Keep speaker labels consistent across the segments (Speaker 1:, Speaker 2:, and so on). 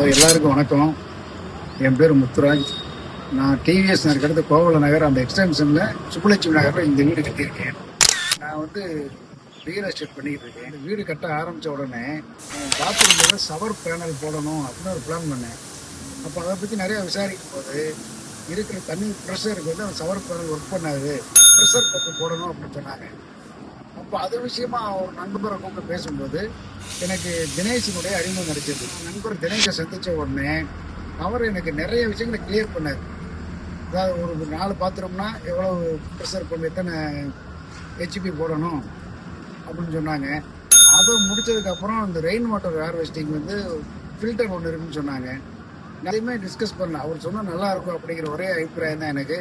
Speaker 1: எல்லாருக்கும் வணக்கம். என் பேர் முத்துராஜ். நான் டிவிஎஸ் நகருக்கு அடுத்து கோவல நகர் அந்த எக்ஸ்டென்ஷனில் சுப்புலட்சுமி நகரில் இந்த வீடு கட்டியிருக்கேன். நான் ரியல் எஸ்டேட் பண்ணிக்கிட்டு இருக்கேன். இந்த வீடு கட்ட ஆரம்பித்த உடனே பாத்ரூமில் ஷவர் பேனல் போடணும் அப்படின்னு ஒரு பிளான் பண்ணேன். அப்போ அதை பற்றி நிறையா விசாரிக்கும் போது இருக்கிற தண்ணி ப்ரெஷருக்கு அந்த ஷவர் பேனல் ஒர்க் பண்ணாது, ப்ரெஷர் பற்றி போடணும் அப்படின்னு சொன்னாங்க. அப்போ அது விஷயமா ஒரு நண்பரை கூப்பிட்டு பேசும்போது எனக்கு தினேஷனுடைய அறிமுகம் கிடைச்சது. நண்பர் தினேஷை சந்தித்த உடனே அவர் எனக்கு நிறைய விஷயங்களை கிளியர் பண்ணார். அதாவது ஒரு 4 பாத்திரம்னா எவ்வளோ ப்ரெஷர் பண்ணி எத்தனை ஹெச்பி போடணும் அப்படின்னு சொன்னாங்க. அதை முடித்ததுக்கப்புறம் இந்த ரெயின் வாட்டர் ஹார்வெஸ்டிங் ஃபில்டர் ஒன்று இருக்குன்னு சொன்னாங்க. நிறையமே டிஸ்கஸ் பண்ணல. அவர் சொன்னால் நல்லாயிருக்கும் அப்படிங்கிற ஒரே அபிப்பிராயம் தான் எனக்கு.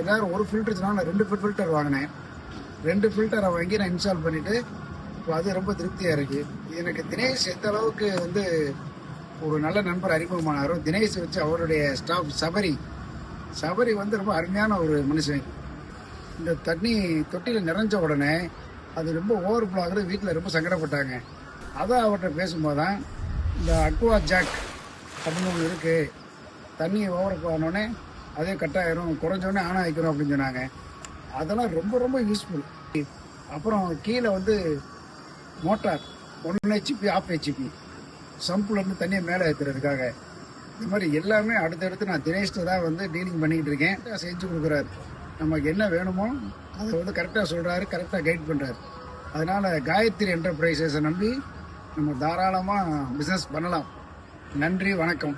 Speaker 1: எல்லோரும் ஒரு ஃபில்டர் சொன்னால் நான் 2 ஃபில்டர் வாங்கினேன். 2 ஃபில்டரை வாங்கி நான் இன்ஸ்டால் பண்ணிவிட்டு இப்போ அது ரொம்ப திருப்தியாக இருக்குது. எனக்கு தினேஷ் எந்த அளவுக்கு ஒரு நல்ல நண்பர் அறிமுகமானாரோ, தினேஷ் வச்சு அவருடைய ஸ்டாஃப் சபரி ரொம்ப அருமையான ஒரு மனுஷன். இந்த தண்ணி தொட்டியில் நிறைஞ்ச உடனே அது ரொம்ப ஓவர்ஃப்ளோ ஆகுறது வீட்டில் ரொம்ப சங்கடப்பட்டாங்க. அதை அவர்கிட்ட பேசும்போது தான் இந்த அக்வா ஜாக் அப்படின்னு ஒன்று இருக்குது, தண்ணி ஓவர்ஃப்ளோ ஆனோடனே அதே கட்டாயிரும், குறைஞ்சோடனே ஆன் ஆகிக்கிறோம் அப்படின்னு சொன்னாங்க. அதெல்லாம் ரொம்ப ரொம்ப யூஸ்ஃபுல். அப்புறம் கீழே மோட்டார் 1 ஹெச்பி 1/2 ஹெச்பி சம்புலேருந்து தண்ணியை மேலே ஏற்றுறதுக்காக இந்த மாதிரி எல்லாமே அடுத்தடுத்து நான் தினேஷ்ட தான் டீலிங் பண்ணிக்கிட்டு இருக்கேன். செஞ்சு கொடுக்குறாரு. நமக்கு என்ன வேணுமோ அதை கரெக்டாக சொல்கிறாரு, கரெக்டாக கைட் பண்ணுறாரு. அதனால் காயத்ரி என்டர்பிரைசஸை நம்பி நம்ம தாராளமாக பிஸ்னஸ் பண்ணலாம். நன்றி, வணக்கம்.